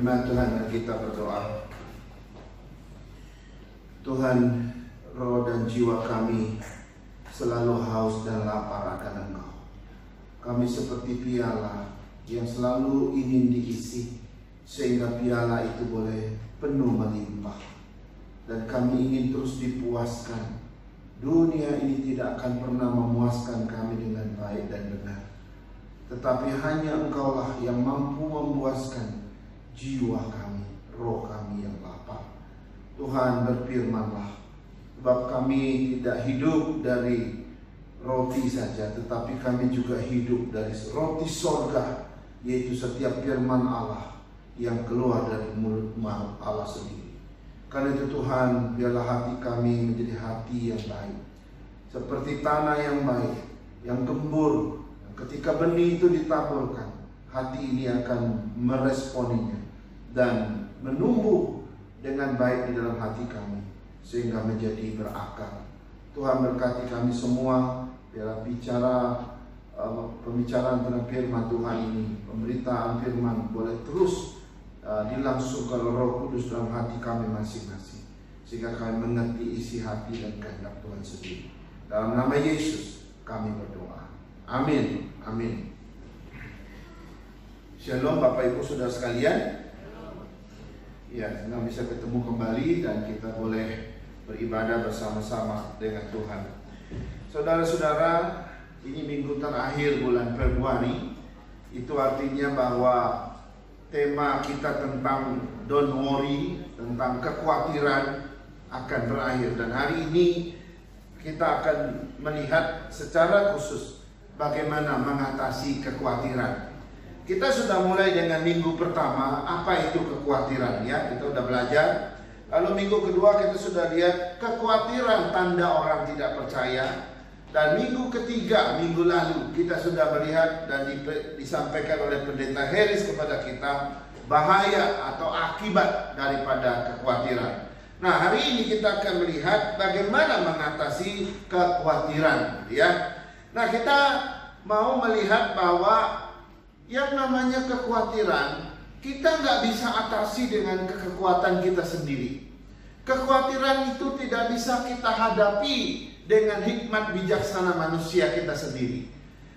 Firman Tuhan dan kita berdoa. Tuhan, roh dan jiwa kami selalu haus dan lapar akan Engkau. Kami seperti piala yang selalu ingin diisi, sehingga piala itu boleh penuh melimpah. Dan kami ingin terus dipuaskan. Dunia ini tidak akan pernah memuaskan kami dengan baik dan benar. Tetapi hanya Engkaulah yang mampu memuaskan jiwa kami, roh kami yang lapar. Tuhan, berfirman-Lah, sebab kami tidak hidup dari roti saja, tetapi kami juga hidup dari roti sorga, yaitu setiap firman Allah yang keluar dari mulut Allah sendiri. Karena itu Tuhan, biarlah hati kami menjadi hati yang baik, seperti tanah yang baik, yang gembur. Ketika benih itu ditaburkan, hati ini akan meresponinya dan menumbuh dengan baik di dalam hati kami, sehingga menjadi berakar. Tuhan, berkati kami semua, biarlah pembicaraan tentang firman Tuhan ini, pemberitaan firman boleh terus dilangsungkan oleh Roh Kudus dalam hati kami masing-masing, sehingga kami mengerti isi hati dan kehendak Tuhan sendiri. Dalam nama Yesus kami berdoa. Amin. Amin. Shalom Bapak Ibu Saudara sekalian. Ya, senang bisa ketemu kembali dan kita boleh beribadah bersama-sama dengan Tuhan. Saudara-saudara, ini minggu terakhir bulan Februari. Itu artinya bahwa tema kita tentang don't worry, tentang kekhawatiran akan berakhir. Dan hari ini kita akan melihat secara khusus bagaimana mengatasi kekhawatiran. Kita sudah mulai dengan minggu pertama, apa itu kekhawatiran, ya, kita sudah belajar. Lalu minggu kedua kita sudah lihat kekhawatiran tanda orang tidak percaya. Dan minggu ketiga, minggu lalu, kita sudah melihat dan disampaikan oleh Pendeta Harris kepada kita bahaya atau akibat daripada kekhawatiran. Nah, hari ini kita akan melihat bagaimana mengatasi kekhawatiran, ya. Nah, kita mau melihat bahwa yang namanya kekhawatiran kita nggak bisa atasi dengan kekuatan kita sendiri. Kekhawatiran itu tidak bisa kita hadapi dengan hikmat bijaksana manusia kita sendiri.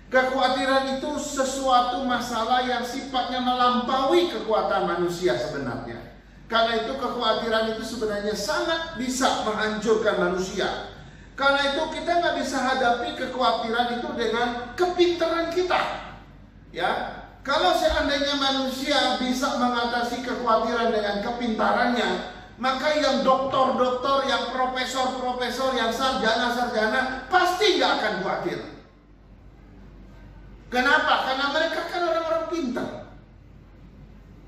Kekhawatiran itu sesuatu masalah yang sifatnya melampaui kekuatan manusia sebenarnya. Karena itu kekhawatiran itu sebenarnya sangat bisa menghancurkan manusia. Karena itu kita nggak bisa hadapi kekhawatiran itu dengan kepintaran kita. Ya, kalau seandainya manusia bisa mengatasi kekhawatiran dengan kepintarannya, maka yang doktor-doktor, yang profesor-profesor, yang sarjana-sarjana pasti nggak akan khawatir. Kenapa? Karena mereka kan orang-orang pintar.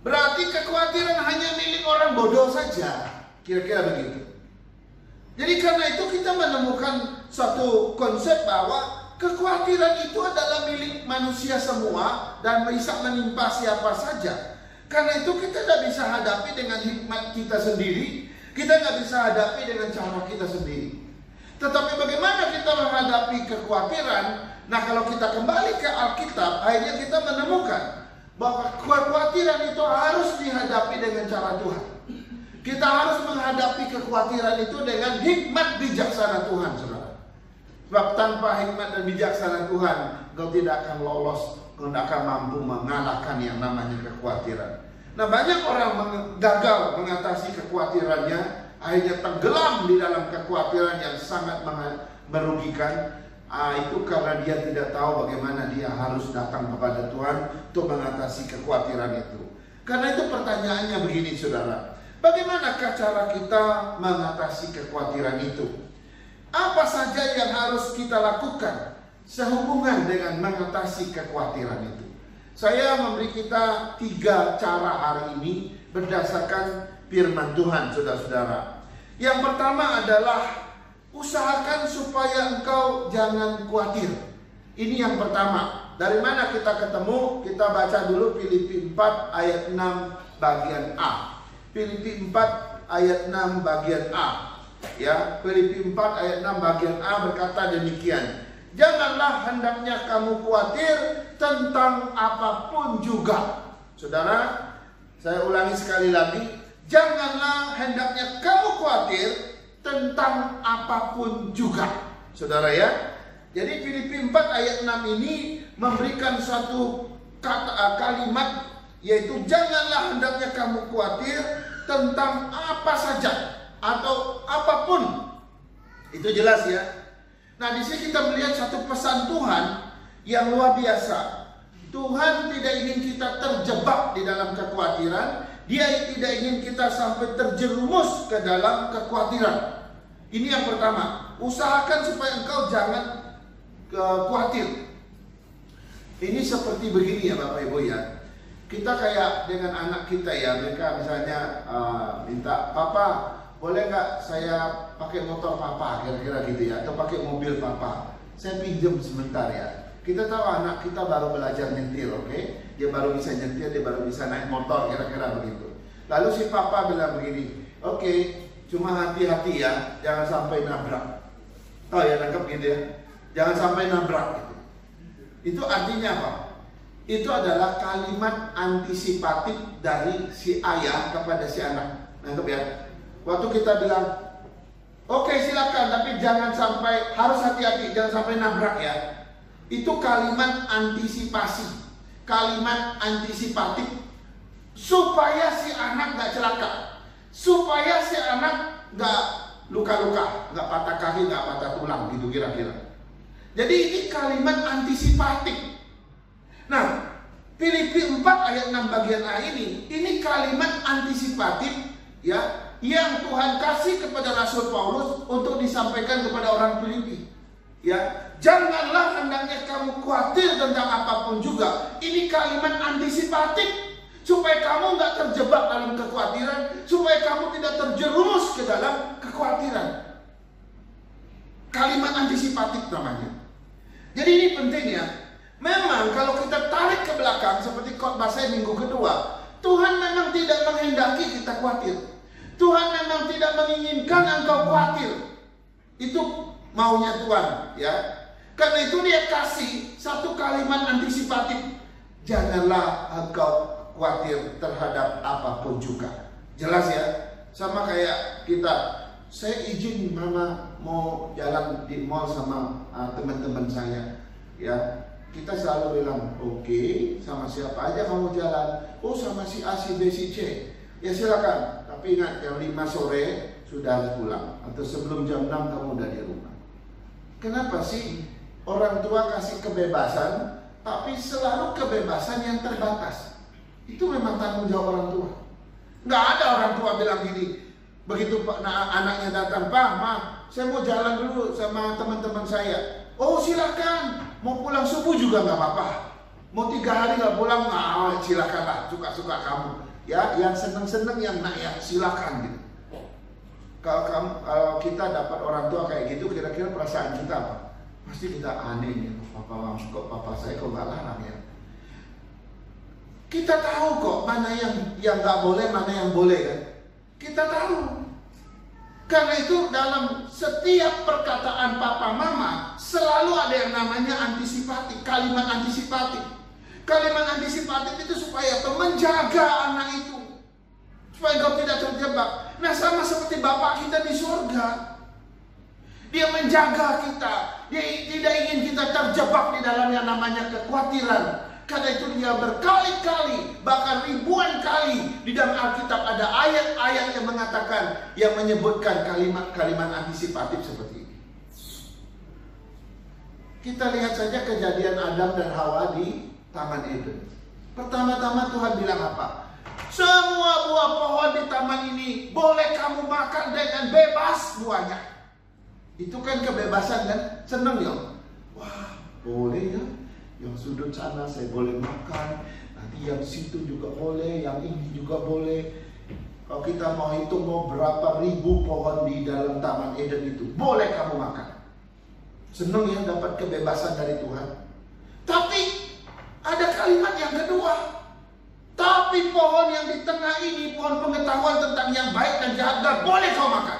Berarti kekhawatiran hanya milik orang bodoh saja. Kira-kira begitu. Jadi karena itu kita menemukan satu konsep bahwa kekhawatiran itu adalah milik manusia semua dan bisa menimpa siapa saja. Karena itu kita tidak bisa hadapi dengan hikmat kita sendiri. Kita tidak bisa hadapi dengan cara kita sendiri. Tetapi bagaimana kita menghadapi kekhawatiran? Nah, kalau kita kembali ke Alkitab, akhirnya kita menemukan bahwa kekhawatiran itu harus dihadapi dengan cara Tuhan. Kita harus menghadapi kekhawatiran itu dengan hikmat bijaksana Tuhan, saudara. Sebab tanpa hikmat dan bijaksana Tuhan, kau tidak akan lolos, kau tidak akan mampu mengalahkan yang namanya kekhawatiran. Nah, banyak orang gagal mengatasi kekhawatirannya, akhirnya tenggelam di dalam kekhawatiran yang sangat merugikan. Itu karena dia tidak tahu bagaimana dia harus datang kepada Tuhan untuk mengatasi kekhawatiran itu. Karena itu pertanyaannya begini, saudara. Bagaimanakah cara kita mengatasi kekhawatiran itu? Apa saja yang harus kita lakukan sehubungan dengan mengatasi kekhawatiran itu? Saya memberi kita 3 cara hari ini berdasarkan firman Tuhan, saudara-saudara. Yang pertama adalah usahakan supaya engkau jangan khawatir. Ini yang pertama. Dari mana kita ketemu? Kita baca dulu Filipi 4 ayat 6 bagian A. Filipi 4 ayat 6 bagian A. Ya, Filipi 4 ayat 6 bagian A berkata demikian. Janganlah hendaknya kamu khawatir tentang apapun juga. Saudara, Saya ulangi sekali lagi, janganlah hendaknya kamu khawatir tentang apapun juga. Saudara ya. Jadi Filipi 4 ayat 6 ini memberikan suatu kalimat, yaitu janganlah hendaknya kamu khawatir tentang apa saja atau apapun. Itu jelas ya. Nah, di sini kita melihat satu pesan Tuhan yang luar biasa. Tuhan tidak ingin kita terjebak di dalam kekhawatiran. Dia tidak ingin kita sampai terjerumus ke dalam kekhawatiran. Ini yang pertama. Usahakan supaya engkau jangan khawatir. Ini seperti begini ya Bapak Ibu ya. Kita kayak dengan anak kita ya. Mereka misalnya minta, Papa boleh nggak saya pakai motor Papa, kira-kira gitu ya. Atau pakai mobil Papa. Saya pinjam sebentar ya. Kita tahu anak kita baru belajar nyetir, oke? Dia baru bisa nyetir, dia baru bisa naik motor, kira-kira begitu. Lalu si Papa bilang begini, oke, cuma hati-hati ya, jangan sampai nabrak. Oh ya, nangkep gitu ya. Jangan sampai nabrak gitu. Itu artinya apa? Itu adalah kalimat antisipatif dari si ayah kepada si anak. Nangkep ya? Waktu kita bilang, oke, silakan, tapi jangan sampai, harus hati-hati, jangan sampai nabrak ya. Itu kalimat antisipasi, kalimat antisipatif supaya si anak gak celaka, supaya si anak gak luka-luka, gak patah kaki, gak patah tulang gitu kira-kira. Jadi ini kalimat antisipatif. Nah, Filipi 4 ayat 6 bagian A ini kalimat antisipatif ya, yang Tuhan kasih kepada Rasul Paulus untuk disampaikan kepada orang Filipi. Ya, janganlah hendaknya kamu khawatir tentang apapun juga. Ini kalimat antisipatif supaya kamu nggak terjebak dalam kekhawatiran, supaya kamu tidak terjerumus ke dalam kekhawatiran. Kalimat antisipatif namanya. Jadi ini penting ya. Memang kalau kita tarik ke belakang seperti khotbah saya minggu kedua, Tuhan memang tidak menghendaki kita khawatir. Tuhan memang tidak menginginkan engkau khawatir. Itu maunya Tuhan ya. Karena itu dia kasih satu kalimat antisipatif. Janganlah engkau khawatir terhadap apapun juga. Jelas ya. Sama kayak kita, saya izin mama mau jalan di mall sama teman-teman saya ya. Kita selalu bilang oke, sama siapa aja kamu jalan? Oh, sama si A, si B, si C. Ya silakan. Tapi ingat jam 5 sore sudah harus pulang, atau sebelum jam 6 kamu udah di rumah. Kenapa sih orang tua kasih kebebasan, tapi selalu kebebasan yang terbatas? Itu memang tanggung jawab orang tua. Nggak ada orang tua bilang gini, begitu anaknya datang, Pak, Ma, saya mau jalan dulu sama teman-teman saya. Oh silakan, mau pulang subuh juga nggak apa-apa. Mau 3 hari nggak pulang, silakanlah, suka-suka kamu. Ya, yang seneng-seneng, yang ya silakan gitu. Kalau kita dapat orang tua kayak gitu, kira-kira perasaan kita apa? Pasti kita aneh ya, papa saya kok nggak larang ya. Kita tahu kok mana yang nggak boleh, mana yang boleh kan? Kita tahu. Karena itu dalam setiap perkataan papa mama selalu ada yang namanya antisipatif, kalimat antisipatif. Kalimat antisipatif itu supaya menjaga anak itu, supaya kau tidak terjebak. Nah, sama seperti Bapak kita di surga. Dia menjaga kita. Dia tidak ingin kita terjebak di dalam yang namanya kekhawatiran. Karena itu dia berkali-kali, bahkan ribuan kali di dalam Alkitab ada ayat-ayat yang mengatakan, yang menyebutkan kalimat-kalimat antisipatif seperti ini. Kita lihat saja kejadian Adam dan Hawa di Taman Eden. Pertama-tama Tuhan bilang apa? Semua buah pohon di taman ini boleh kamu makan dengan bebas buahnya. Itu kan kebebasan kan? Seneng ya? Wah, boleh ya. Yang sudut sana saya boleh makan, nanti yang situ juga boleh, yang ini juga boleh. Kalau kita mau hitung mau berapa ribu pohon di dalam Taman Eden itu, boleh kamu makan. Seneng ya dapat kebebasan dari Tuhan. Tapi ada kalimat yang kedua. Tapi pohon yang di tengah ini, pohon pengetahuan tentang yang baik dan jahat, gak boleh kau makan.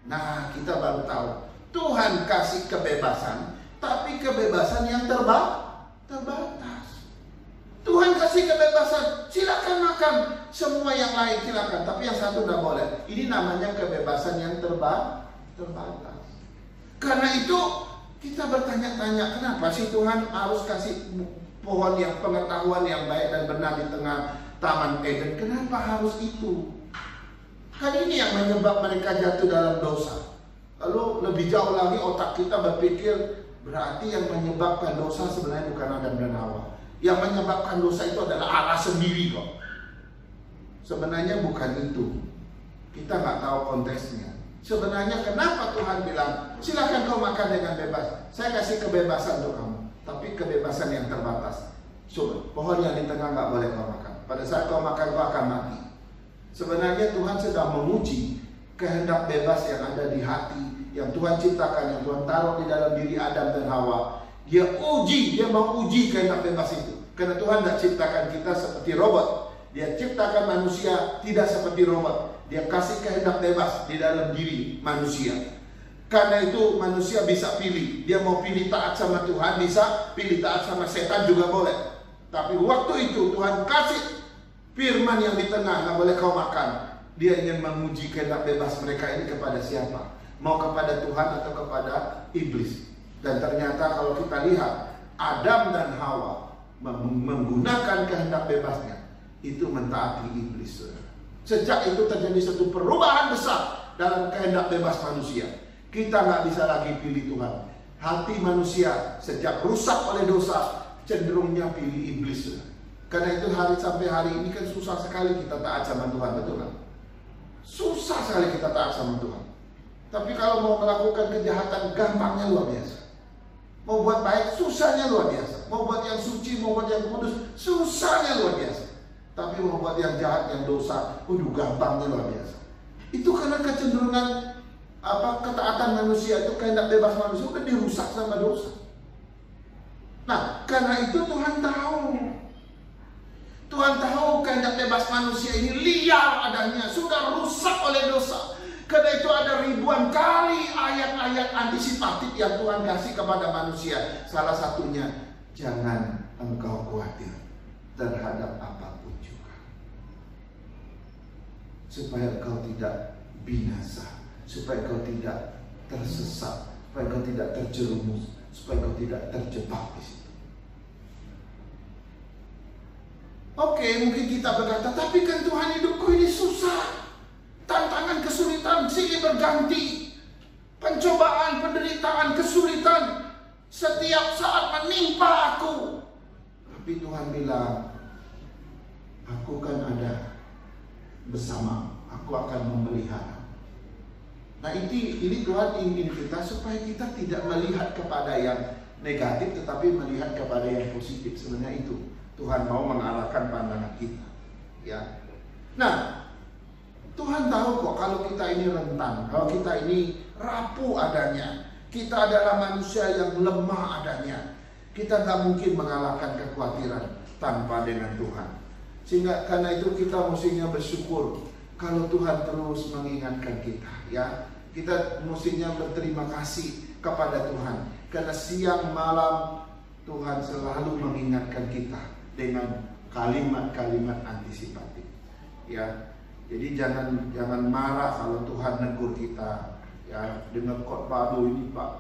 Nah, kita baru tahu Tuhan kasih kebebasan, tapi kebebasan yang terbatas. Tuhan kasih kebebasan, silakan makan Silakan, semua yang lain silakan, tapi yang satu tidak boleh. Ini namanya kebebasan yang terbatas. Karena itu kita bertanya-tanya, kenapa sih Tuhan harus kasih pohon yang pengetahuan yang baik dan benar di tengah Taman Eden? Kenapa harus itu? Kan ini yang menyebab mereka jatuh dalam dosa. Lalu lebih jauh lagi otak kita berpikir, berarti yang menyebabkan dosa sebenarnya bukan Adam dan Hawa. Yang menyebabkan dosa itu adalah Allah sendiri kok. Sebenarnya bukan itu. Kita nggak tahu konteksnya. Sebenarnya kenapa Tuhan bilang, silakan kau makan dengan bebas. Saya kasih kebebasan untuk kamu, tapi kebebasan yang terbatas. Coba, pohon yang di tengah nggak boleh kau makan. Pada saat kau makan kau akan mati. Sebenarnya Tuhan sedang menguji kehendak bebas yang ada di hati, yang Tuhan ciptakan, yang Tuhan taruh di dalam diri Adam dan Hawa. Dia mau uji kehendak bebas itu. Karena Tuhan tidak ciptakan kita seperti robot. Dia ciptakan manusia tidak seperti robot. Dia kasih kehendak bebas di dalam diri manusia. Karena itu manusia bisa pilih. Dia mau pilih taat sama Tuhan, bisa pilih taat sama setan juga boleh. Tapi waktu itu Tuhan kasih firman yang di tengah, nggak boleh kau makan. Dia ingin menguji kehendak bebas mereka ini kepada siapa? Mau kepada Tuhan atau kepada iblis? Dan ternyata kalau kita lihat, Adam dan Hawa menggunakan kehendak bebasnya, itu mentaati iblis. Sejak itu terjadi satu perubahan besar dalam kehendak bebas manusia. Kita nggak bisa lagi pilih Tuhan. Hati manusia sejak rusak oleh dosa cenderungnya pilih iblis. Karena itu sampai hari ini kan susah sekali kita taat sama Tuhan, betul kan? Susah sekali kita taat sama Tuhan. Tapi kalau mau melakukan kejahatan, gampangnya luar biasa. Mau buat baik, susahnya luar biasa. Mau buat yang suci, mau buat yang kudus, susahnya luar biasa. Tapi mau buat yang jahat, yang dosa, gampangnya luar biasa. Itu karena kecenderungan ketaatan manusia itu, kehendak bebas manusia udah dirusak sama dosa. Nah, karena itu Tuhan tahu kehendak bebas manusia ini liar adanya, sudah rusak oleh dosa. Karena itu ada ribuan kali ayat-ayat antisipatif yang Tuhan kasih kepada manusia. Salah satunya, jangan engkau khawatir terhadap apapun juga, supaya engkau tidak binasa, supaya engkau tidak tersesat, supaya engkau tidak terjerumus, supaya engkau tidak terjebak di situ. Oke, mungkin kita berkata, tapi kan Tuhan, hidupku ini susah. Tantangan, kesulitan silih berganti. Pencobaan, penderitaan, kesulitan setiap saat menimpa aku. Tapi Tuhan bilang, aku kan ada bersama, aku akan memelihara. Nah ini Tuhan ingin kita supaya kita tidak melihat kepada yang negatif, tetapi melihat kepada yang positif. Sebenarnya itu Tuhan mau mengarahkan pandangan kita, ya. Nah, Tuhan tahu kok kalau kita ini rentan, kalau kita ini rapuh adanya, kita adalah manusia yang lemah adanya. Kita gak mungkin mengalahkan kekhawatiran tanpa dengan Tuhan. Sehingga karena itu kita mestinya bersyukur kalau Tuhan terus mengingatkan kita, ya. Kita mestinya berterima kasih kepada Tuhan, karena siang malam Tuhan selalu mengingatkan kita dengan kalimat-kalimat antisipatif, ya. Jadi jangan marah kalau Tuhan negur kita, ya. Dengan khotbah, ini Pak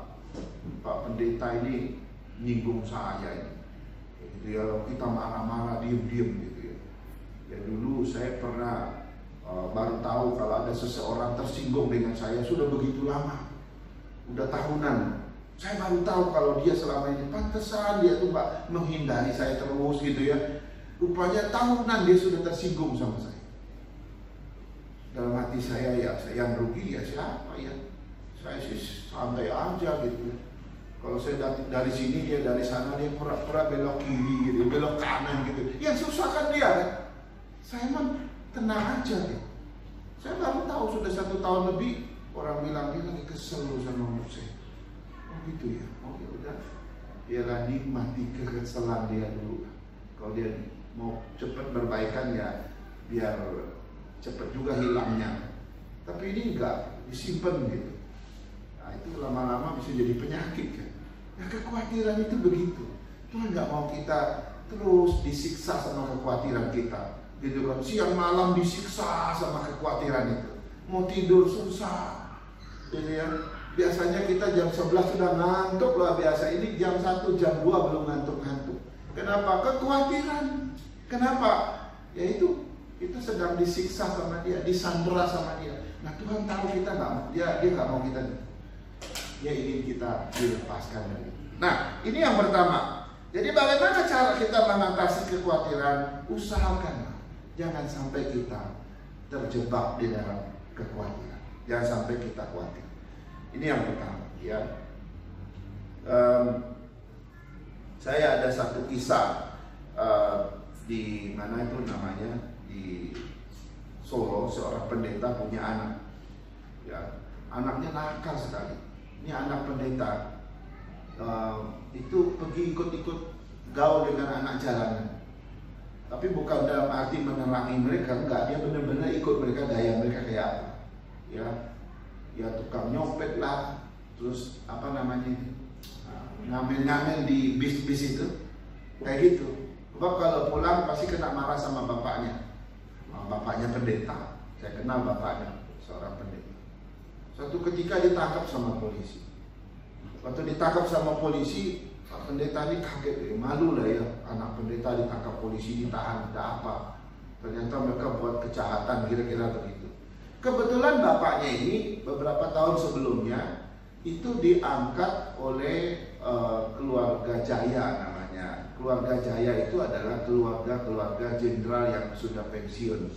Pendeta ini nyinggung saya ini, gitu ya. Kita marah-marah, diem-diem gitu ya. Ya dulu saya pernah baru tahu kalau ada seseorang tersinggung dengan saya sudah begitu lama, udah tahunan. Saya baru tahu kalau dia selama ini pantesan dia tuh Pak menghindari saya terus gitu ya. Rupanya tahunan dia sudah tersinggung sama saya. Dalam hati saya, ya yang rugi ya siapa ya? Saya sih santai aja gitu. Kalau saya dari sini, dia dari sana, dia pura-pura belok kiri gitu, belok kanan gitu. Yang susah kan dia kan? Saya mah tenang aja gitu. Saya baru tahu sudah 1 tahun lebih orang bilang dia lagi kesel sama umur saya. Oh gitu ya? Oh ya udah. Dia nikmati kekesalan dia dulu. Kalau dia mau cepat berbaikan ya biar cepat juga hilangnya. Tapi ini enggak, disimpan gitu. Nah itu lama-lama bisa jadi penyakit kan. Nah kekhawatiran itu begitu. Tuhan enggak mau kita terus disiksa sama kekhawatiran kita. gitu kan, siang malam disiksa sama kekhawatiran itu, mau tidur susah, gitu ya. Biasanya kita jam 11 sudah ngantuk luar biasa, ini jam 1, jam 2 belum ngantuk-ngantuk. Kenapa? Kekhawatiran. Kenapa? Ya itu, kita sedang disiksa sama dia, disandera sama dia. Nah Tuhan tahu kita nggak, dia nggak mau kita, dia ingin kita dilepaskan dari itu. Nah ini yang pertama. Jadi bagaimana cara kita mengatasi kekhawatiran? Usahakanlah jangan sampai kita terjebak di dalam kekhawatiran. Jangan sampai kita khawatir. Ini yang pertama, ya. Saya ada satu kisah di mana itu namanya, di Solo, seorang pendeta punya anak, ya, anaknya nakal sekali. Ini anak pendeta itu pergi ikut-ikut gaul dengan anak jalanan, tapi bukan dalam arti menerangi mereka, enggak, dia benar-benar ikut mereka, gaya mereka kayak apa, ya tukang nyopet lah, terus apa namanya itu, ngambil-ngambil di bis-bis itu, kayak gitu. Sebab kalau pulang pasti kena marah sama bapaknya. Bapaknya pendeta, saya kenal bapaknya, seorang pendeta. Suatu ketika ditangkap sama polisi. Waktu ditangkap sama polisi, Pak pendeta ini kaget, malu lah ya, anak pendeta ditangkap polisi, ditahan, ada apa? Ternyata mereka buat kejahatan, kira-kira begitu. Kebetulan bapaknya ini beberapa tahun sebelumnya itu diangkat oleh keluarga Jaya namanya. Keluarga Jaya itu adalah keluarga jenderal yang sudah pensiun.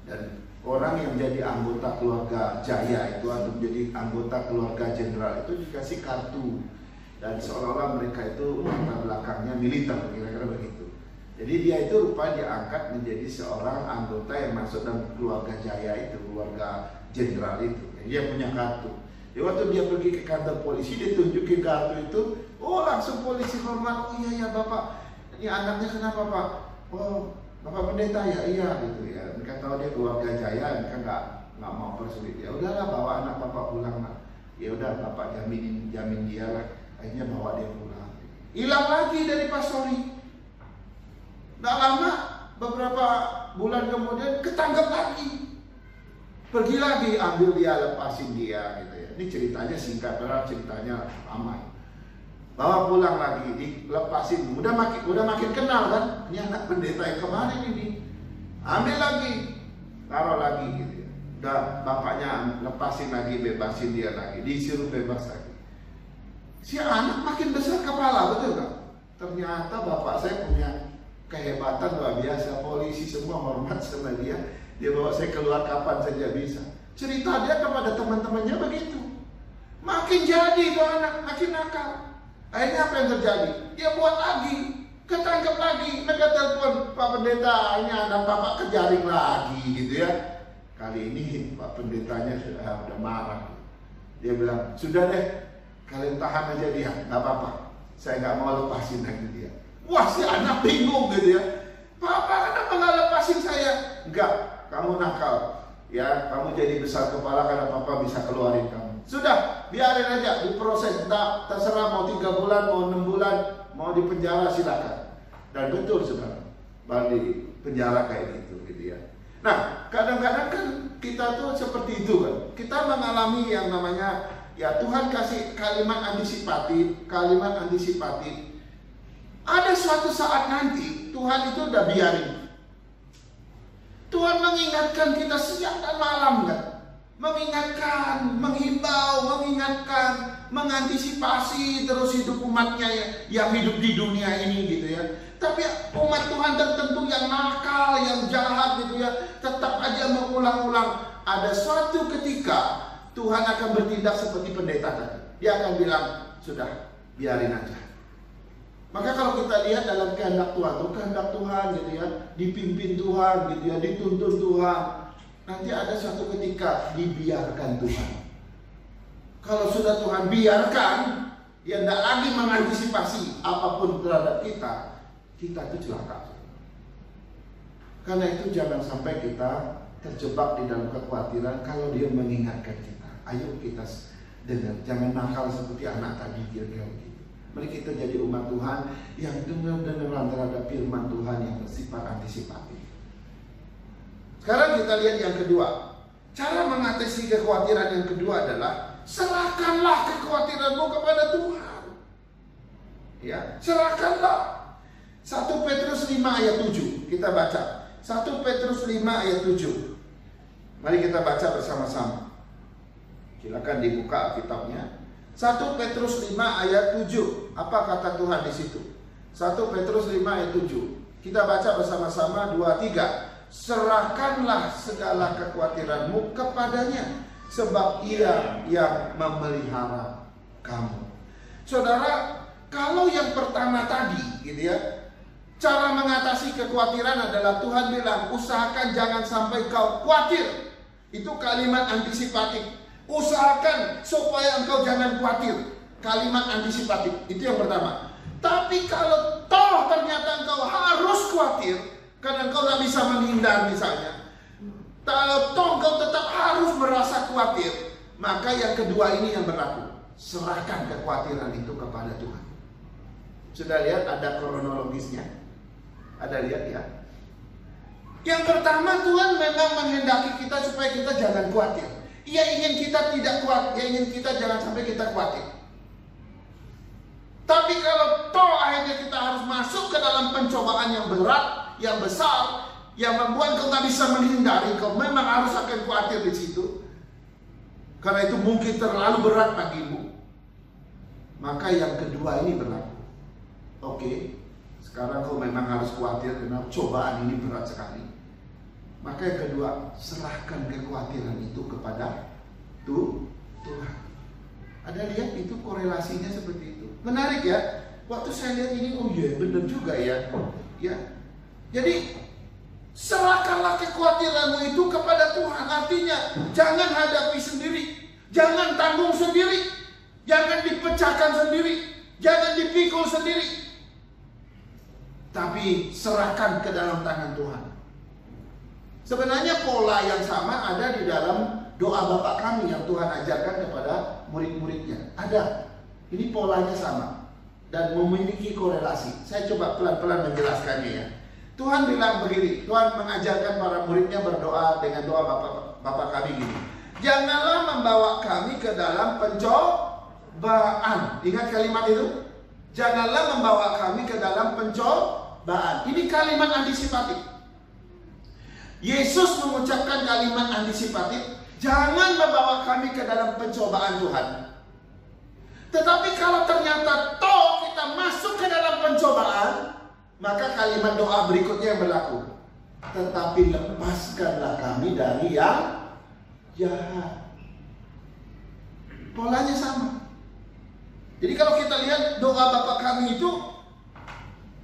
Dan orang yang jadi anggota keluarga Jaya itu atau menjadi anggota keluarga jenderal itu dikasih kartu, dan seolah-olah mereka itu latar belakangnya militer, kira-kira begitu. Jadi dia itu rupanya diangkat menjadi seorang anggota yang masuk dalam keluarga Jaya itu, keluarga jenderal itu. Jadi dia punya kartu. Jadi waktu dia pergi ke kantor polisi, dia tunjukin kartu itu, oh langsung polisi hormat, oh iya bapak, ini anaknya kenapa pak? Oh bapak pendeta ya, iya gitu ya. Mereka tahu dia keluarga Jaya, mereka nggak mau persulit. Ya udahlah, bawa anak bapak pulang lah. Ya udah, bapak jamin dia lah. Akhirnya bawa dia pulang. Hilang lagi dari pastori. Nggak lama, beberapa bulan kemudian ketangkep lagi. Pergi lagi, ambil dia, lepasin dia gitu ya. Ini ceritanya singkat, padahal ceritanya lama. Bawa pulang lagi, dilepasin. Udah makin kenal kan? Ini anak pendeta yang kemarin ini. Ambil lagi, taruh lagi gitu ya. Udah bapaknya lepasin lagi, bebasin dia lagi, disuruh bebas lagi. Si anak makin besar kepala, betul kan? Ternyata bapak saya punya kehebatan luar biasa. Polisi semua hormat sama dia. Dia bawa saya keluar kapan saja bisa. Cerita dia kepada teman-temannya begitu. Makin jadi tuh anak, makin nakal. Akhirnya apa yang terjadi? Dia buat lagi, ketangkep lagi. Mereka telepon, Pak Pendeta, ini anak bapak kejaring lagi gitu ya. Kali ini Pak Pendetanya sudah marah. Dia bilang, sudah deh, kalian tahan aja dia, nggak apa-apa. Saya nggak mau lepasin lagi dia. Wah, si anak bingung gitu ya. Papa kenapa nggak lepasin saya? Enggak, kamu nakal. Ya, kamu jadi besar kepala karena papa bisa keluarin kamu. Sudah, biarin aja diproses. Entah, terserah mau 3 bulan, mau 6 bulan, mau di penjara silakan. Dan betul saudara, di penjara kayak gitu ya. Nah, kadang-kadang kan kita tuh seperti itu kan. Kita mengalami yang namanya, ya Tuhan kasih kalimat antisipatif. Ada suatu saat nanti Tuhan itu udah biarin. Tuhan mengingatkan kita siang dan malam kan. Mengingatkan, menghimbau, mengingatkan, mengantisipasi terus hidup umatnya yang hidup di dunia ini gitu ya. Tapi umat Tuhan tertentu yang nakal, yang jahat gitu ya, tetap aja mengulang-ulang. Ada suatu ketika Tuhan akan bertindak seperti pendeta tadi. Dia akan bilang, sudah, biarin aja. Maka kalau kita lihat dalam kehendak Tuhan gitu ya, dipimpin Tuhan gitu ya, dituntun Tuhan, nanti ada suatu ketika dibiarkan Tuhan. Kalau sudah Tuhan biarkan, dia tidak lagi mengantisipasi apapun terhadap kita itu celaka. Karena itu jangan sampai kita terjebak di dalam kekhawatiran kalau dia mengingatkan kita. Ayo kita dengar, jangan nakal seperti anak tadi kira-kira begitu. Mari kita jadi umat Tuhan yang dengar-dengaran terhadap firman Tuhan yang bersifat antisipatif. Sekarang kita lihat yang kedua. Cara mengatasi kekhawatiran yang kedua adalah serahkanlah kekhawatiranmu kepada Tuhan. Ya, serahkanlah. 1 Petrus 5 ayat 7 kita baca. 1 Petrus 5 ayat 7. Mari kita baca bersama-sama. Silakan dibuka kitabnya. 1 Petrus 5 ayat 7. Apa kata Tuhan di situ? 1 Petrus 5 ayat 7. Kita baca bersama-sama 2, 3. Serahkanlah segala kekhawatiranmu kepadanya, sebab Ia yang memelihara kamu. Saudara, kalau yang pertama tadi gitu ya, cara mengatasi kekhawatiran adalah Tuhan bilang, usahakan jangan sampai kau khawatir. Itu kalimat antisipatif. Usahakan supaya engkau jangan khawatir. Kalimat antisipatif. Itu yang pertama. Tapi kalau toh ternyata engkau harus khawatir, karena engkau tidak bisa menghindar misalnya, kalau toh engkau tetap harus merasa khawatir, maka yang kedua ini yang berlaku. Serahkan kekhawatiran itu kepada Tuhan. Sudah lihat ada kronologisnya? Ada lihat ya? Yang pertama, Tuhan memang menghendaki kita supaya kita jangan khawatir. Ia ingin kita tidak kuat, Ia ingin kita jangan sampai kita khawatir. Tapi kalau toh akhirnya kita harus masuk ke dalam pencobaan yang berat, yang besar, yang membuat kau tak bisa menghindari, kau memang harus akan khawatir di situ. Karena itu mungkin terlalu berat bagimu. Maka yang kedua ini berlaku. Oke, sekarang kau memang harus khawatir karena cobaan ini berat sekali. Maka yang kedua, serahkan kekhawatiran itu kepada Tuhan. Ada lihat itu korelasinya seperti itu. Menarik ya. Waktu saya lihat ini, oh iya benar juga ya. Ya. Jadi serahkanlah kekhawatiranmu itu kepada Tuhan. Artinya jangan hadapi sendiri, jangan tanggung sendiri, jangan dipecahkan sendiri, jangan dipikul sendiri. Tapi serahkan ke dalam tangan Tuhan. Sebenarnya pola yang sama ada di dalam doa Bapa kami yang Tuhan ajarkan kepada murid-muridnya. Ada. Ini polanya sama dan memiliki korelasi. Saya coba pelan-pelan menjelaskannya ya. Tuhan bilang begini, Tuhan mengajarkan para muridnya berdoa dengan doa Bapa kami gini. Janganlah membawa kami ke dalam pencobaan. Ingat kalimat itu? Janganlah membawa kami ke dalam pencobaan. Ini kalimat antisipatif. Yesus mengucapkan kalimat antisipatif, jangan membawa kami ke dalam pencobaan Tuhan. Tetapi kalau ternyata toh kita masuk ke dalam pencobaan, maka kalimat doa berikutnya yang berlaku. Tetapi lepaskanlah kami dari yang jahat. Polanya sama. Jadi kalau kita lihat doa Bapa kami itu,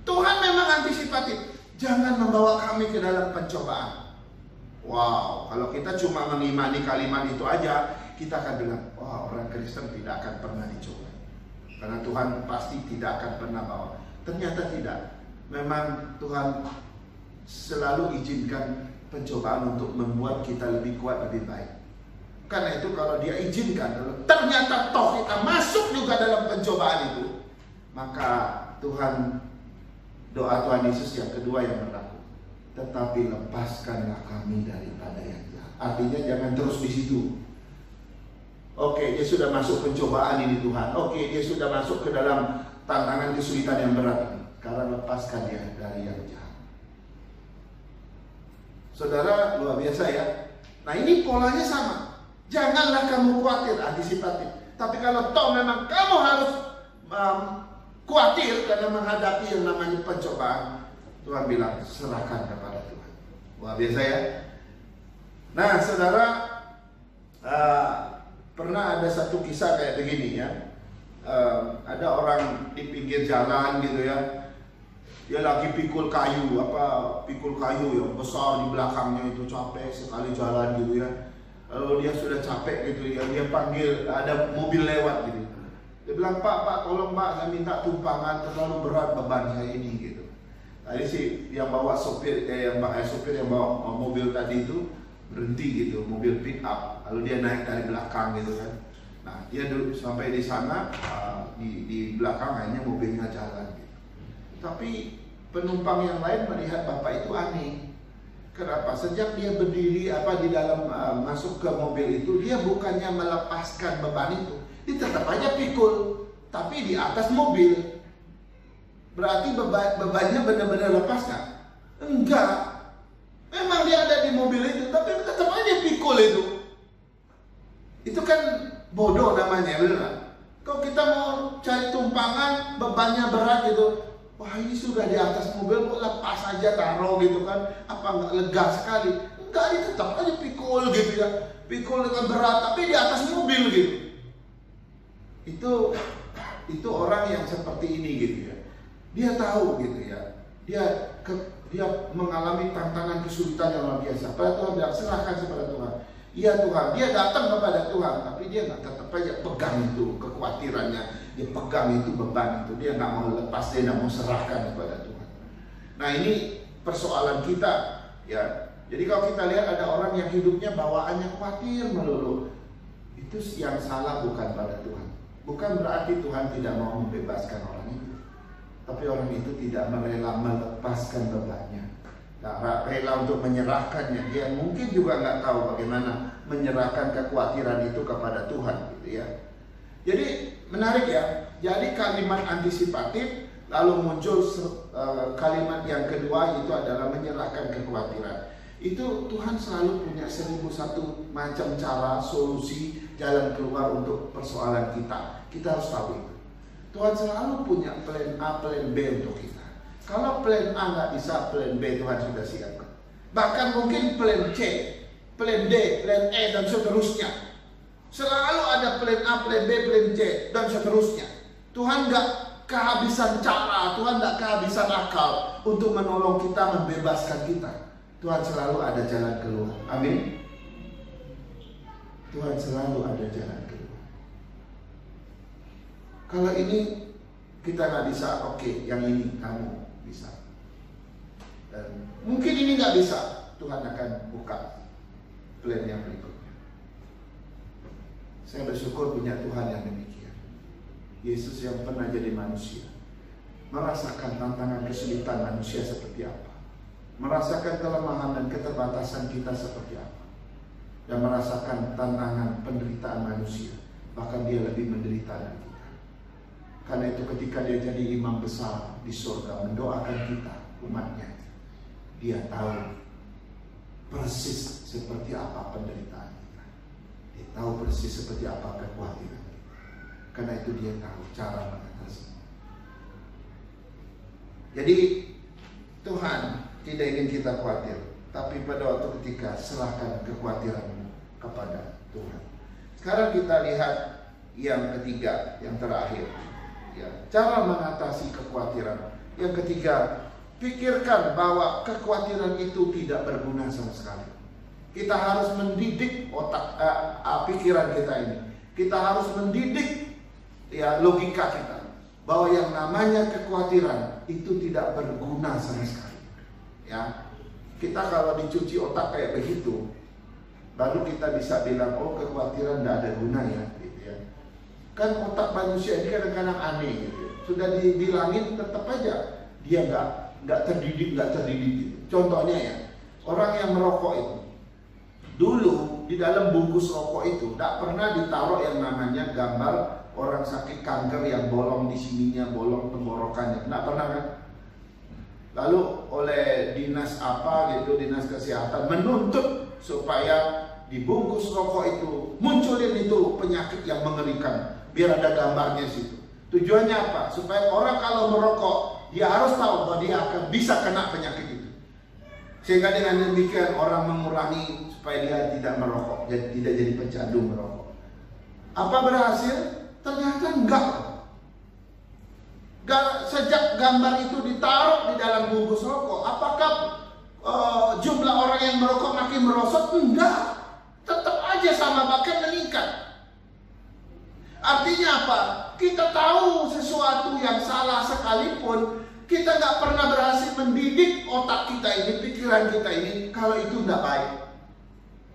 Tuhan memang antisipatif. Jangan membawa kami ke dalam pencobaan. Wow, kalau kita cuma mengimani kalimat itu aja, kita akan bilang, wah, orang Kristen tidak akan pernah dicoba. Karena Tuhan pasti tidak akan pernah bawa. Ternyata tidak. Memang Tuhan selalu izinkan pencobaan untuk membuat kita lebih kuat, lebih baik. Karena itu kalau Dia izinkan, ternyata toh kita masuk juga dalam pencobaan itu, maka Tuhan, doa Tuhan Yesus yang kedua yang berlaku. Tetapi lepaskanlah kami daripada yang jahat. Artinya jangan terus di situ. Oke, dia sudah masuk pencobaan ini Tuhan. Oke, dia sudah masuk ke dalam tantangan kesulitan yang berat ini. Sekarang lepaskan dia dari yang jahat. Saudara, luar biasa ya. Nah, ini polanya sama. Janganlah kamu khawatir, antisipatif. Tapi kalau toh memang kamu harus khawatir karena menghadapi yang namanya pencobaan, Tuhan bilang serahkan kepada Tuhan. Luar biasa ya. Nah, saudara, pernah ada satu kisah kayak begini ya. Ada orang di pinggir jalan gitu ya. Dia lagi pikul kayu yang besar di belakangnya itu, capek sekali jalan gitu ya. Lalu dia sudah capek gitu ya, dia panggil, ada mobil lewat gitu. Dia bilang, Pak, tolong Pak, saya minta tumpangan, terlalu berat beban saya ini gitu. Tadi sih yang bawa sopir yang bawa mobil tadi itu berhenti gitu, mobil pick up, lalu dia naik dari belakang gitu kan. Nah, dia sampai di sana, di belakang akhirnya mobilnya jalan gitu. Tapi penumpang yang lain melihat bapak itu aneh. Kenapa? Sejak dia berdiri di dalam masuk ke mobil itu, dia bukannya melepaskan beban itu, dia tetap aja pikul, tapi di atas mobil. Berarti bebannya benar-benar lepas nggak? Enggak. Memang dia ada di mobil itu, tapi tetap aja pikul itu. Itu kan bodoh namanya, benar? Kalau kita mau cari tumpangan, bebannya berat gitu, wah ini sudah di atas mobil, kok lepas aja taruh gitu kan? Apa nggak lega sekali? Enggak, dia tetap aja pikul gitu ya, pikul dengan berat, tapi di atas mobil gitu. Itu orang yang seperti ini gitu ya. Dia tahu gitu ya. Dia mengalami tantangan kesulitan yang luar biasa. Pada Tuhan bilang serahkan kepada Tuhan. Iya Tuhan, dia datang kepada Tuhan, tapi dia nggak tetap aja pegang itu kekhawatirannya, dia pegang itu beban itu, dia nggak mau lepas, dia nggak mau serahkan kepada Tuhan. Nah ini persoalan kita ya. Jadi kalau kita lihat ada orang yang hidupnya bawaannya khawatir melulu, itu yang salah bukan pada Tuhan. Bukan berarti Tuhan tidak mau membebaskan orang itu, tapi orang itu tidak rela melepaskan bebannya. Rela untuk menyerahkannya. Dia mungkin juga nggak tahu bagaimana menyerahkan kekhawatiran itu kepada Tuhan gitu ya. Jadi menarik ya. Jadi kalimat antisipatif, lalu muncul kalimat yang kedua, itu adalah menyerahkan kekhawatiran. Itu Tuhan selalu punya 1001 macam cara, solusi, jalan keluar untuk persoalan kita. Kita harus tahu itu. Tuhan selalu punya plan A, plan B untuk kita. Kalau plan A nggak bisa, plan B Tuhan sudah siapkan. Bahkan mungkin plan C, plan D, plan E, dan seterusnya. Selalu ada plan A, plan B, plan C, dan seterusnya. Tuhan nggak kehabisan cara, Tuhan nggak kehabisan akal untuk menolong kita, membebaskan kita. Tuhan selalu ada jalan keluar. Amin. Tuhan selalu ada jalan keluar. Kalau ini kita nggak bisa, oke, yang ini kamu bisa. Dan mungkin ini nggak bisa, Tuhan akan buka plan yang berikutnya. Saya bersyukur punya Tuhan yang demikian. Yesus yang pernah jadi manusia, merasakan tantangan kesulitan manusia seperti apa, merasakan kelemahan dan keterbatasan kita seperti apa, dan merasakan tantangan penderitaan manusia, bahkan dia lebih menderita dari kita. Karena itu ketika dia jadi imam besar di surga mendoakan kita, umatnya, dia tahu persis seperti apa penderitaan kita. Dia tahu persis seperti apa kekhawatiran kita. Karena itu dia tahu cara mengatasi. Jadi Tuhan tidak ingin kita khawatir, tapi pada waktu ketika serahkan kekhawatiranmu kepada Tuhan. Sekarang kita lihat yang ketiga, yang terakhir. Ya, cara mengatasi kekhawatiran. Yang ketiga, pikirkan bahwa kekhawatiran itu tidak berguna sama sekali. Kita harus mendidik pikiran kita ini. Kita harus mendidik logika kita bahwa yang namanya kekhawatiran itu tidak berguna sama sekali. Ya, kita kalau dicuci otak kayak begitu, baru kita bisa bilang, oh kekhawatiran tidak ada guna ya. Kan otak manusia ini kadang-kadang aneh gitu. Sudah dibilangin tetap aja dia nggak terdidik gitu. Contohnya ya, orang yang merokok itu dulu di dalam bungkus rokok itu tidak pernah ditaruh yang namanya gambar orang sakit kanker yang bolong di sininya, bolong tenggorokannya, tidak pernah kan? Lalu oleh dinas dinas kesehatan menuntut supaya di bungkus rokok itu munculin itu penyakit yang mengerikan. Biar ada gambarnya situ. Tujuannya apa? Supaya orang kalau merokok, dia harus tahu bahwa dia akan bisa kena penyakit itu. Sehingga dengan demikian orang mengurangi supaya dia tidak merokok, tidak jadi pecandu merokok. Apa berhasil? Ternyata enggak. Sejak gambar itu ditaruh di dalam bungkus rokok, apakah jumlah orang yang merokok makin merosot? Enggak. Tetap aja sama, bahkan meningkat. Artinya apa? Kita tahu sesuatu yang salah sekalipun, kita nggak pernah berhasil mendidik otak kita ini, pikiran kita ini, kalau itu nggak baik.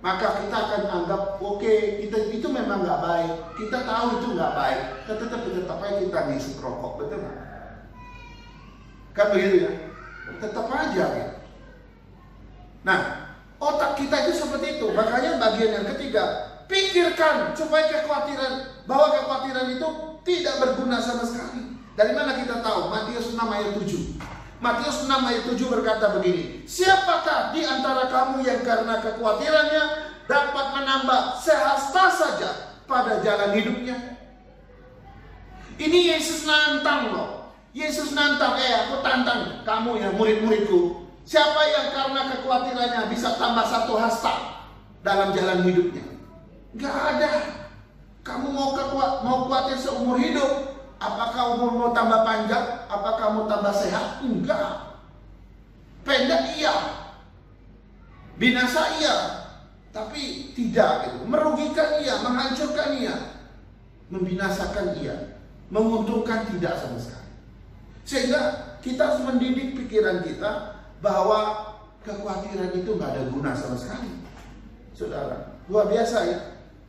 Maka kita akan anggap, oke, itu memang nggak baik. Kita tahu itu nggak baik, tetap aja kita ngisi rokok, betul nggak? Kan begitu ya? Tetap aja ya. Nah, otak kita itu seperti itu. Makanya bagian yang ketiga, pikirkan supaya bahwa kekhawatiran itu tidak berguna sama sekali. Dari mana kita tahu? Matius 6 ayat 7. Matius 6 ayat 7 berkata begini, siapakah di antara kamu yang karena kekhawatirannya dapat menambah sehasta saja pada jalan hidupnya? Ini Yesus nantang loh. Yesus nantang, aku tantang kamu ya murid-muridku. Siapa yang karena kekhawatirannya bisa tambah 1 hasta dalam jalan hidupnya? Gak ada. Kamu mau khawatir seumur hidup? Apakah umur mau tambah panjang? Apakah mau tambah sehat? Enggak. Pendek iya. Binasa iya. Tapi tidak gitu. Merugikan iya, menghancurkan iya. Membinasakan iya. Menguntungkan tidak sama sekali. Sehingga kita harus mendidik pikiran kita bahwa kekhawatiran itu nggak ada guna sama sekali. Saudara, luar biasa ya.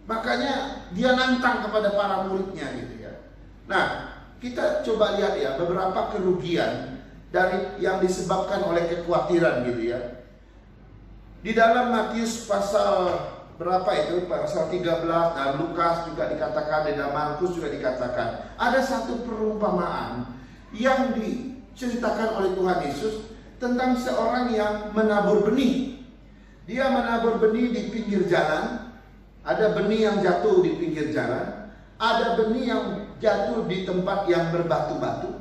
Makanya dia nantang kepada para muridnya gitu ya. Nah, kita coba lihat ya beberapa kerugian dari yang disebabkan oleh kekhawatiran gitu ya. Di dalam Matius pasal berapa itu? Pasal 13 dan Lukas juga dikatakan, dan Markus juga dikatakan. Ada satu perumpamaan yang diceritakan oleh Tuhan Yesus tentang seorang yang menabur benih. Dia menabur benih di pinggir jalan. Ada benih yang jatuh di pinggir jalan. Ada benih yang jatuh di tempat yang berbatu-batu.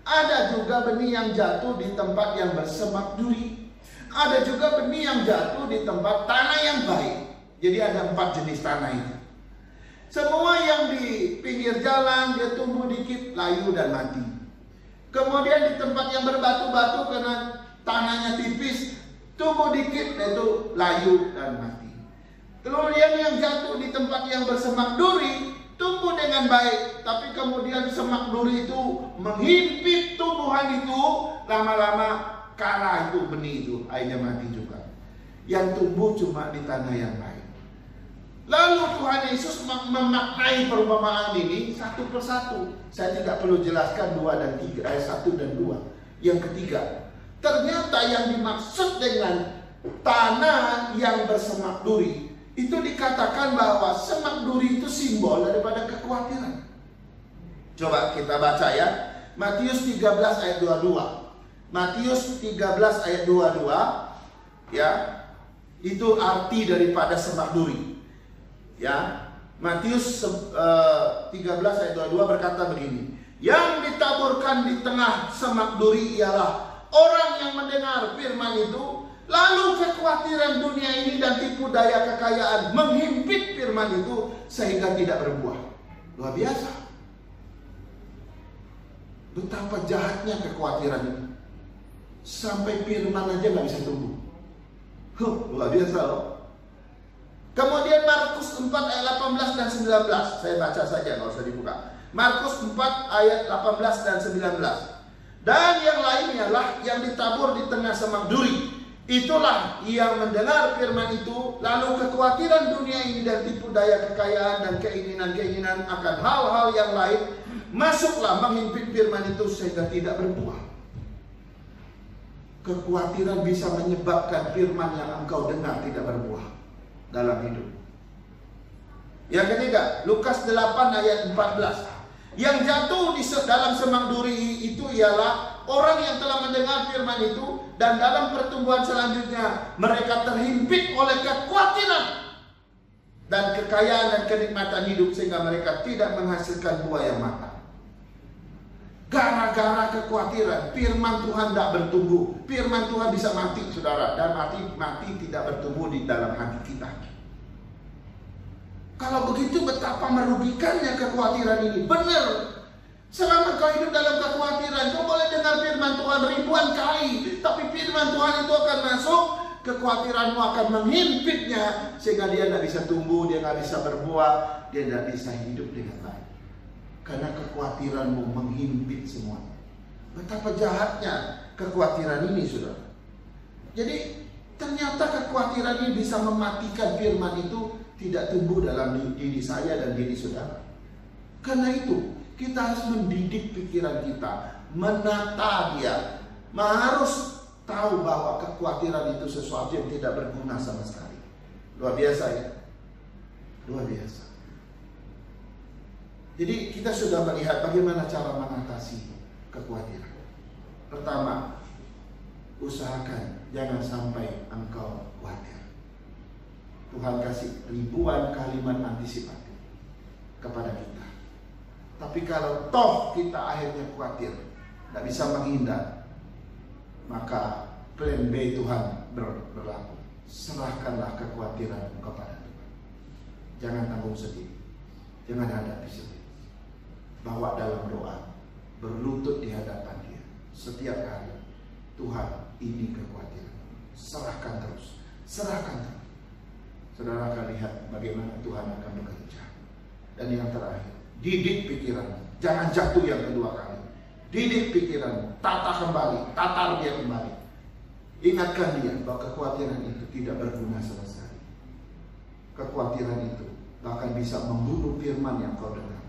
Ada juga benih yang jatuh di tempat yang bersemak duri. Ada juga benih yang jatuh di tempat tanah yang baik. Jadi ada 4 jenis tanah itu. Semua yang di pinggir jalan dia tumbuh dikit, layu dan mati. Kemudian di tempat yang berbatu-batu karena tanahnya tipis, tumbuh dikit yaitu layu dan mati. Kemudian yang jatuh di tempat yang bersemak duri tumbuh dengan baik, tapi kemudian semak duri itu menghimpit tumbuhan itu, lama-lama kara itu benih itu, akhirnya mati juga. Yang tumbuh cuma di tanah yang baik. Lalu Tuhan Yesus memaknai perumpamaan ini satu persatu. Saya tidak perlu jelaskan 2 dan 3, ayat 1 dan 2. Yang ketiga, ternyata yang dimaksud dengan tanah yang bersemak duri itu dikatakan bahwa semak duri itu simbol daripada kekhawatiran. Coba kita baca ya. Matius 13 ayat 22. Matius 13 ayat 22 ya. Itu arti daripada semak duri. Ya. Matius 13 ayat 22 berkata begini. Yang ditaburkan di tengah semak duri ialah orang yang mendengar firman itu, lalu kekhawatiran dunia ini dan tipu daya kekayaan menghimpit firman itu sehingga tidak berbuah. Luar biasa. Betapa jahatnya kekhawatiran itu. Sampai firman aja nggak bisa tumbuh. Luar biasa loh. Kemudian Markus 4 ayat 18 dan 19. Saya baca saja, nggak usah dibuka. Markus 4 ayat 18 dan 19. Dan yang lainnya lah yang ditabur di tengah semak duri. Itulah yang mendengar firman itu, lalu kekhawatiran dunia ini dan tipu daya kekayaan dan keinginan-keinginan akan hal-hal yang lain masuklah menghimpit firman itu sehingga tidak berbuah. Kekhawatiran bisa menyebabkan firman yang engkau dengar tidak berbuah dalam hidup. Yang ketiga, Lukas 8 ayat 14. Yang jatuh di dalam semak duri itu ialah orang yang telah mendengar firman itu, dan dalam pertumbuhan selanjutnya mereka terhimpit oleh kekhawatiran dan kekayaan dan kenikmatan hidup sehingga mereka tidak menghasilkan buah yang matang. Gara-gara kekhawatiran, firman Tuhan tidak bertumbuh. Firman Tuhan bisa mati, saudara, dan mati tidak bertumbuh di dalam hati kita. Kalau begitu betapa merugikannya kekhawatiran ini. Benar. Selama kau hidup dalam kekhawatiran, kau boleh dengar firman Tuhan ribuan kali, tapi firman Tuhan itu akan masuk, kekhawatiranmu akan menghimpitnya sehingga dia tidak bisa tumbuh, dia tidak bisa berbuah, dia tidak bisa hidup dengan baik. Karena kekhawatiranmu menghimpit semua. Betapa jahatnya kekhawatiran ini, saudara. Jadi ternyata kekhawatiran ini bisa mematikan firman itu tidak tumbuh dalam diri saya dan diri saudara. Karena itu kita harus mendidik pikiran kita, menata dia, harus tahu bahwa kekhawatiran itu sesuatu yang tidak berguna sama sekali. Luar biasa ya. Luar biasa. Jadi kita sudah melihat bagaimana cara mengatasi kekhawatiran. Pertama, usahakan jangan sampai engkau khawatir. Tuhan kasih ribuan kalimat antisipatif kepada kita. Tapi kalau toh kita akhirnya khawatir, tidak bisa menghindar, maka plan B Tuhan berlaku. Serahkanlah kekhawatiran kepada Tuhan. Jangan tanggung sendiri, jangan hadapi sendiri. Bawa dalam doa, berlutut di hadapan Dia setiap hari. Tuhan, ini kekhawatiran. Serahkan terus, serahkan terus. Saudara akan lihat bagaimana Tuhan akan bekerja. Dan yang terakhir, didik pikiran. Jangan jatuh yang kedua kali. Didik pikiran, tata kembali, tatar dia kembali. Ingatkan dia bahwa kekhawatiran itu tidak berguna sama sekali. Kekhawatiran itu bahkan bisa membunuh firman yang kau dengar.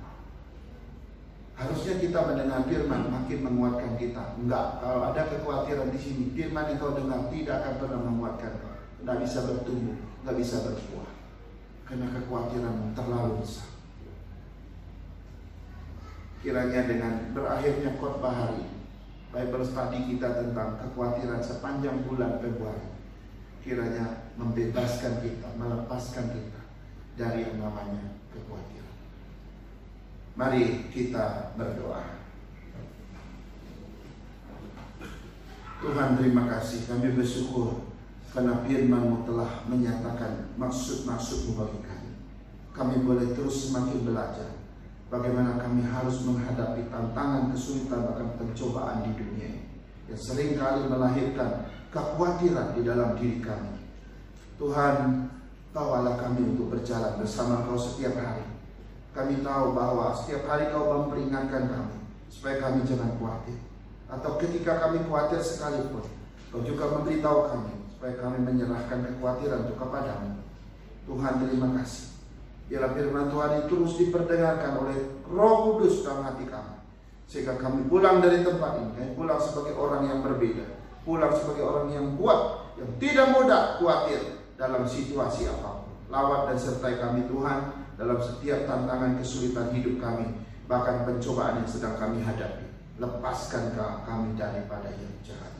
Harusnya kita mendengar firman makin menguatkan kita. Enggak, kalau ada kekhawatiran di sini, firman yang kau dengar tidak akan pernah menguatkan kau. Tidak bisa bertumbuh, tidak bisa berbuah. Karena kekhawatiran terlalu besar. Kiranya dengan berakhirnya khotbah hari, Bible study kita tentang kekhawatiran sepanjang bulan Februari, kiranya membebaskan kita, melepaskan kita dari yang namanya kekhawatiran. Mari kita berdoa. Tuhan, terima kasih, kami bersyukur karena firman-Mu telah menyatakan maksud-maksud-Mu bagi kami. Kami boleh terus semakin belajar bagaimana kami harus menghadapi tantangan, kesulitan, bahkan pencobaan di dunia ini yang seringkali melahirkan kekhawatiran di dalam diri kami. Tuhan, bawalah kami untuk berjalan bersama Kau setiap hari. Kami tahu bahwa setiap hari Kau memperingatkan kami supaya kami jangan khawatir. Atau ketika kami khawatir sekalipun, Kau juga memberitahu kami supaya kami menyerahkan kekhawatiran itu kepadamu. Tuhan, terima kasih. Biarlah firman Tuhan itu terus diperdengarkan oleh Roh Kudus dalam hati kami, sehingga kami pulang dari tempat ini, kami pulang sebagai orang yang berbeda, pulang sebagai orang yang kuat, yang tidak mudah khawatir dalam situasi apapun. Lawat dan sertai kami Tuhan dalam setiap tantangan kesulitan hidup kami, bahkan pencobaan yang sedang kami hadapi. Lepaskan kami daripada yang jahat.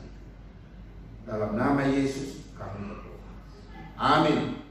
Dalam nama Yesus kami berdoa. Amin.